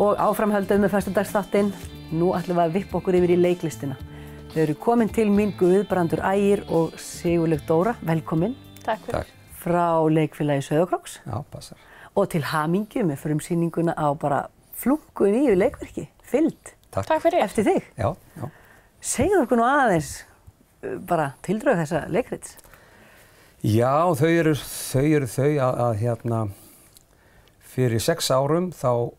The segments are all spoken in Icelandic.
Og áframhaldið með föstudagsþáttinn, nú ætlum við að vippa okkur yfir í leiklistina. Þau eru komin til mín Guðbrandur Ægir og Sigurlaug Dóra, velkomin. Takk fyrir. Takk. Frá leikfélagi Sauðárkróks. Já, passar. Og til hamingju með frumsýninguna á bara flunku nýju leikverki, Fylgd. Takk fyrir. Eftir þig. Já, já. Segðu okkur nú aðeins bara tildrög þessa leikrits. Já, þau eru að fyrir 6 árum þá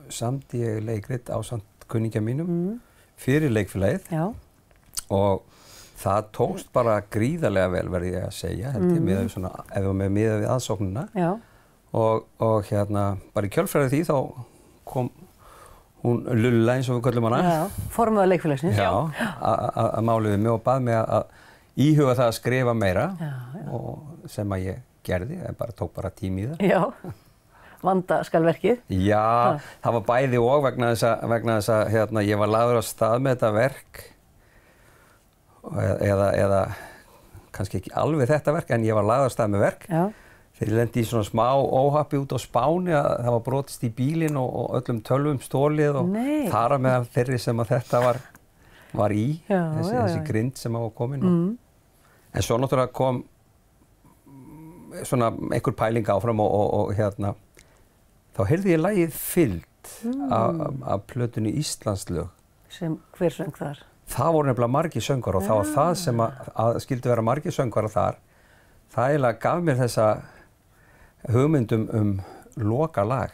samdi ég leikrit ásamt kunningja mínum fyrir leikfélagið. Já. Og það tókst bara gríðarlega vel, verði ég að segja, held ég, miðað við svona, ef við miðað við aðsóknina. Já. Og bara í kjölfarið því þá kom hún Lulla, eins og við köllum hana. Já, formaður leikfélagsins. Já, að máli við mig og bað mig að íhuga það að skrifa meira. Já. Og sem að ég gerði, tók bara tíma í það. Já. Vanda skal verkið. Já, það var bæði og vegna þess að ég var lagður á stað með þetta verk eða kannski ekki alveg þetta verk, en ég var lagður á stað með verk. Já. Þegar ég lendi í svona smá óhappi út á Spáni að það var brotist í bílinn og öllum tölvum stolið og þar að meðal þeirri sem að þetta var í, þessi grind sem var komin. En svo náttúrulega kom svona einhver pæling áfram og þá heyrði ég lagið Fylgd af plötunni Íslandslög. Sem hver söng þar? Það voru nefnilega margir söngvar og það var það sem að skildi vera margir söngvar þar. Það eiginlega gaf mér þessa hugmyndum loka lag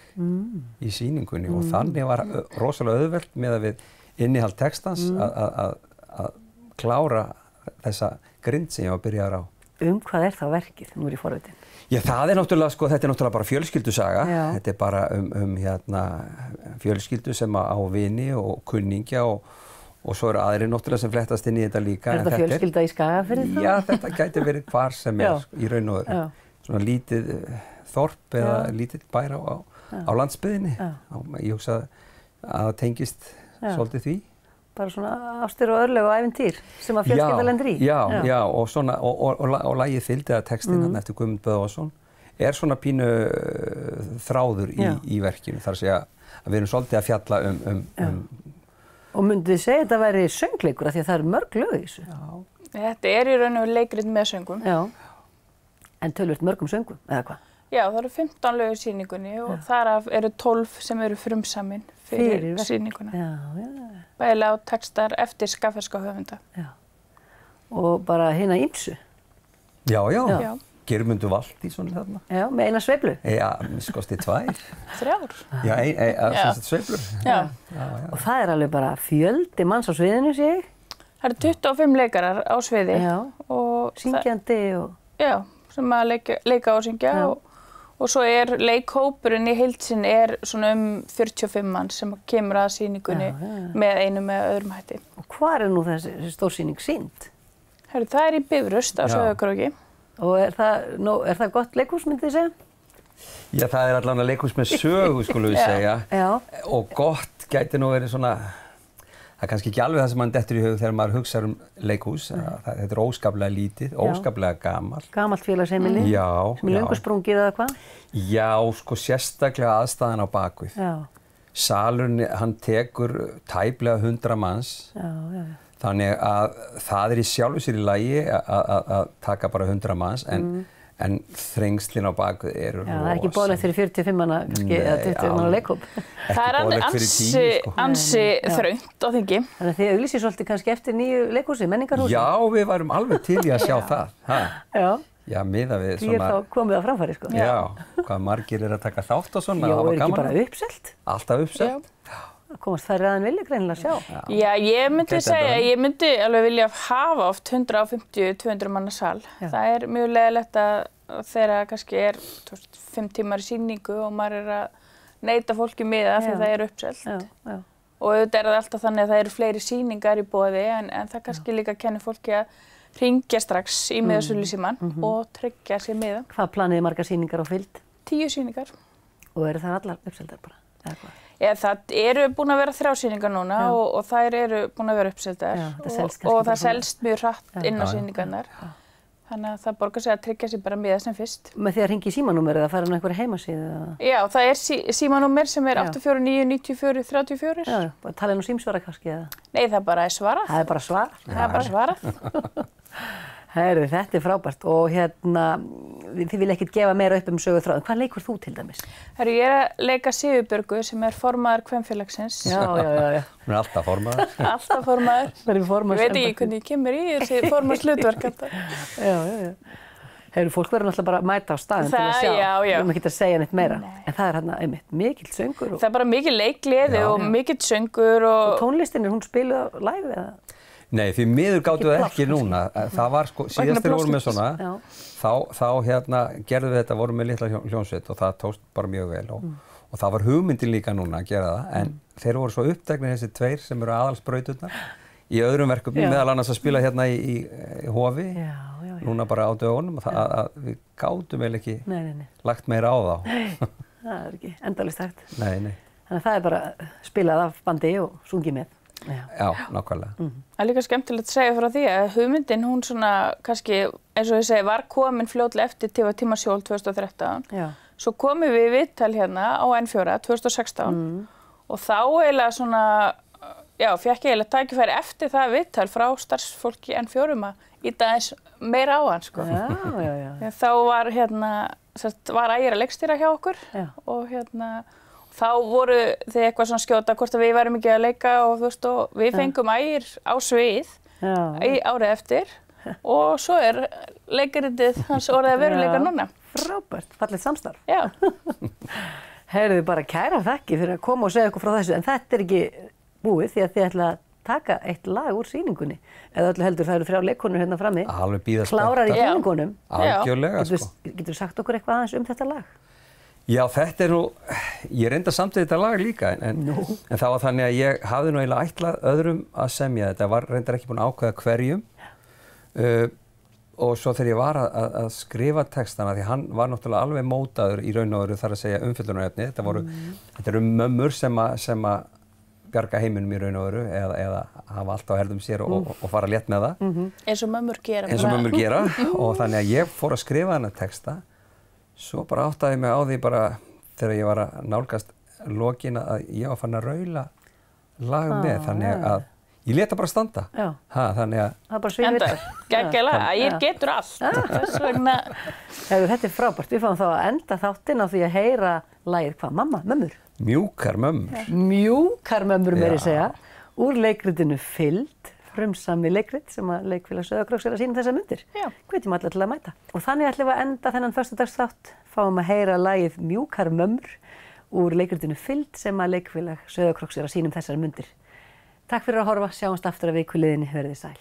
í sýningunni og þannig var rosalega auðvelt með að við innihald textans að klára þessa grind sem ég var byrjaður á. Hvað er þá verkið? Nú er ég forvitin. Já, það er náttúrulega, þetta er náttúrulega bara fjölskyldusaga. Já. Þetta er bara fjölskyldu sem á vini og kunningja og svo eru aðrir náttúrulega sem flettast inn í þetta líka. Er þetta fjölskylda í Skagafirði þá? Já, þetta gæti verið hvar sem er í raun og öðru. Svona lítið þorp eða lítið bær á landsbyggðinni. Ég hugsa að það tengist svolítið því. Bara svona ástir og örlög og ævintýr sem að fjölskylda lendir í. Já, og lagið Fylgd eða textinn hann eftir Guðmund Böðvarsson er svona pínu þráður í verkinu. Þar að segja að við erum svolítið að fjalla Og myndið þið segja að þetta væri söngleikur af því að það eru mörg lög í þessu? Já. Þetta er í raun og veru leikrit með söngum. Já. En töluvert mörgum söngum, eða hvað? Já, það eru 15 lög í sýningunni og þar eru 12 sem eru frumsamin fyrir sýninguna. Já. Bæði textar eftir skagfirska höfunda. Já. Og bara hina ýmsu? Já. Geirmundur Valtýsson þarna. Já, með eina sveiflu? Já, miskosti 2. 3. Já, sveiflur. Já. Og það er alveg bara fjöldi manns á sviðinu, sé ég? Það eru 25 leikarar á sviði. Já, syngjandi og... Já, sem að leika og syngja og svo er leikhópurinn í heild sinni svona 45 manns sem kemur að sýningunni með einum eða öðrum hætti. Og hvar er nú þessi stórsýning sýnd? Það er í Bifröst á Sauðárkróki. Og er það gott leikhús, myndi þið segja? Já, það er allavega leikhús með sögu, skulum við segja. Já. Og gott gæti nú verið svona, það er kannski ekki alveg það sem mann dettur í hug þegar maður hugsar leikhús. Þetta er óskaplega lítið, óskaplega gamalt. Gamalt félagsheimili? Já. Sem er löngu sprungið eða hvað? Já, sérstaklega aðstæðan á bakvið. Já. Salurinn, hann tekur tæplega 100 manns. Já. Þannig að það er í sjálfu sér í lagi að taka bara 100 manns, en þrengslin á bak eru rosa. Já, það er ekki boðlegt fyrir 45 manna, kannski, eða 20 manna leikhóp. Það er ansi þröngt á þingi. Þannig að þið auglýsið svolítið kannski eftir nýju leikhúsi, menningarhúsi. Já, við værum alveg til í að sjá það. Já, miðað við svona... Því er þá komið á framfæri, sko. Já, hvað margir að taka þátt og svona. Já, er ekki bara uppselt? Alltaf uppselt. Komast færri aðein vilja greinilega sjá. Já, ég myndi alveg vilja hafa oft 150-200 manna sal. Það er mjög leiðilegt að þegar kannski er 5 tímar í sýningu og maður að neita fólki miða því það er uppselt. Og auðvitað er það alltaf þannig að það eru fleiri sýningar í boði en það kannski líka kennir fólki að hringja strax í miðasölusímann og tryggja sér miða. Hvað planiði margar sýningar á Fylgd? 10 sýningar. Og eru það allar uppseldar bara? Eða hvað? Það eru búin að vera 3 sýningar núna og þær eru búin að vera uppseldar og það selst mjög hratt inn á sýningarnar. Þannig að það borgar sig að tryggja sig bara miða sem fyrst. Með því að hringja í símanúmerið eða fara á einhverja heimasíðu? Já, það er símanúmer sem er 849 94 34. Já, bara tala nú símsvara kannski eða? Nei, það bara er svarað. Það er bara svarað? Það er bara svarað. Heyrðu, þetta frábært og þið vil ekkert gefa meira upp söguþráðinn. Hvað leikur þú til dæmis? Herru, ég að leika Sigurbjörgu sem er formaður kvenfélagsins. Já. Hún er alltaf formaður. Alltaf formaður. Ég veit ekki hvernig ég kemur í þessi formaðshlutverk. Já. Heyrðu, fólk verður náttúrulega bara að mæta á staðinn til að sjá. Já. Við erum ekki að segja neitt meira. Nei. En það er einmitt mikill söngur. Það er bara mikill leikgleði og mikill söngur. Og tónlistin, er hún spiluð á live eða? Nei, því miður gátu það ekki núna. Það var síðast þegar vorum með svona, þá gerðum við þetta, vorum með litla hljómsveit og það tókst bara mjög vel og það var hugmyndin líka núna að gera það, en þeir voru svo uppteknir þessi tveir sem eru aðalsbrauturnar í öðrum verkefnum, meðal annars að spila hérna í Hofi, núna bara á dögunum og að við gátum vel ekki lagt meira á þá. Nei, það er ekki endalaust hægt. Nei. Þannig að það er bara spilað af bandi og sungið með. Já, nákvæmlega. Það er líka skemmtilegt að segja frá því að hugmyndin, hún svona kannski, eins og ég segi, var komin fljótlega eftir Tíma Sjól 2013. Já. Svo komum við í viðtal hérna á N4 2016 og þá eiginlega svona, fékk ég eiginlega tækifæri eftir það viðtal frá starfsfólki N4 að ýta aðeins meira á hann, sko. Já. Þá var var Ægir að leikstýra hjá okkur og þá voru þið eitthvað svona skjóta hvort að við værum ekki að leika og við fengum Ægir á svið árið eftir og svo er leikaritið hans orðið að veruleika núna. Frábært, fallegt samstarf. Já. Heyrðu bara kæra þakki fyrir að koma og segja okkur frá þessu, en þetta er ekki búið því að þið ætla að taka eitt lag úr sýningunni. Eða öllu heldur það eru 3 leikkonur hérna frammi. Alveg bíða spenntar. Klárar í sýningunum. Algjörlega, sko. Geturðu sagt okkur eitthvað aðeins þetta lag? Já, þetta er nú, ég reynda samt við þetta lag líka, en það var þannig að ég hafði nú eiginlega ætlað öðrum að semja þetta, var reyndar ekki búin að ákveða hverjum og svo þegar ég var að skrifa textana, því hann var náttúrulega alveg mótaður í raun og veru þar að segja umfjöllunarefni, þetta eru mömmur sem að bjarga heiminum í raun og veru eða hafa allt á herðum sér og fara létt með það. Eins og mömmur gera. Og þannig að ég fór að skrifa þennan texta. Svo bara áttaði mig á því bara þegar ég var að nálgast lokin að ég var fann að raula lag með, þannig að ég lét það bara standa. Þannig að það bara sviðið þetta. Geggjalega, Ægir getur allt. Þess vegna. Þetta er frábært. Við fáum þá að enda þáttinn á því að heyra lagið hvað? Mömmur? Mjúkar mömmur. Mjúkar mömmur meira að segja. Úr leikritinu Fylgd. Frumsamið leikrit sem að Leikfélag Sauðárkróks er að sýna þessar myndir. Hvetjum alla til að mæta. Og þannig ætlum við að enda þennan föstudagsþátt, fáum að heyra lagið Mjúkar mömmur úr leikritinu Fylgd sem að Leikfélag Sauðárkróks er að sýna þessar myndir. Takk fyrir að horfa, sjáumst aftur að viku liðinni, verið sæl.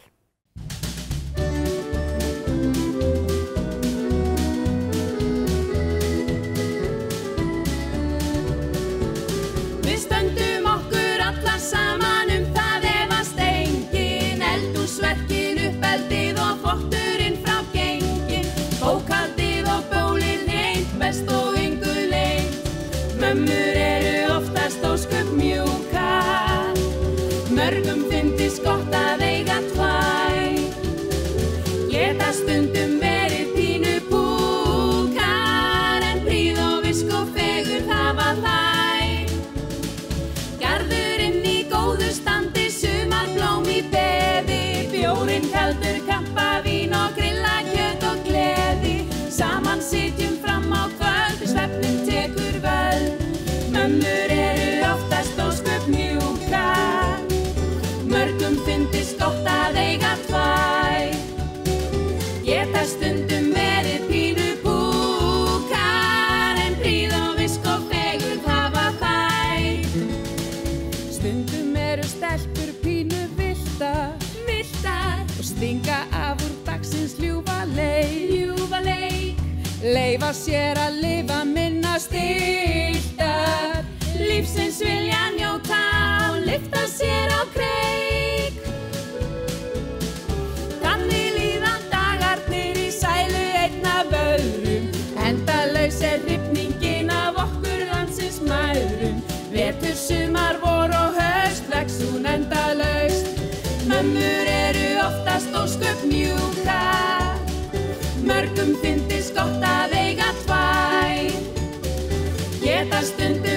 Við stöndum okkur allar saman það efast enginn, eldhúsverkin, uppeldið og þvotturinn frá gengin, bókhaldið og bólið hreint, best og engu leynt. Mömmur eru oftast ósköp mjúkar, mörgum fyndist gott að eiga tvær, geta stundum verið pínu púkar, en prýð og visk og fegurð hafa þær. Garðurinn í góðu standi, sumarblóm í beði, bjórinn kaldur, kampavín og grillakjöt og gleði. Saman sitjum fram á kvöld, svefninn tekur völd. Mömmur eru oftast ósköp mjúkar, mörgum fyndist gott að eiga tvær, geta stundum verið pínu púkar, en prýð og visk og fegurð hafa þær. Stundum eru stelpur pínu villtar og stinga af úr dagsins ljúfa leik, leyfa sér að lifa minna stilltar, lífsins vilja njóta og lyfta sér á kreik. Þannig líða dagarnir í sælu einn af öðrum, endalaus er hrifningin af okkur landsins mæðrum. Vetur, sumar, vor og haust vex hún endalaust. Mömmur eru oftast ósköp mjúkar, stundum fyndist gott að eiga tvær. Geta stundum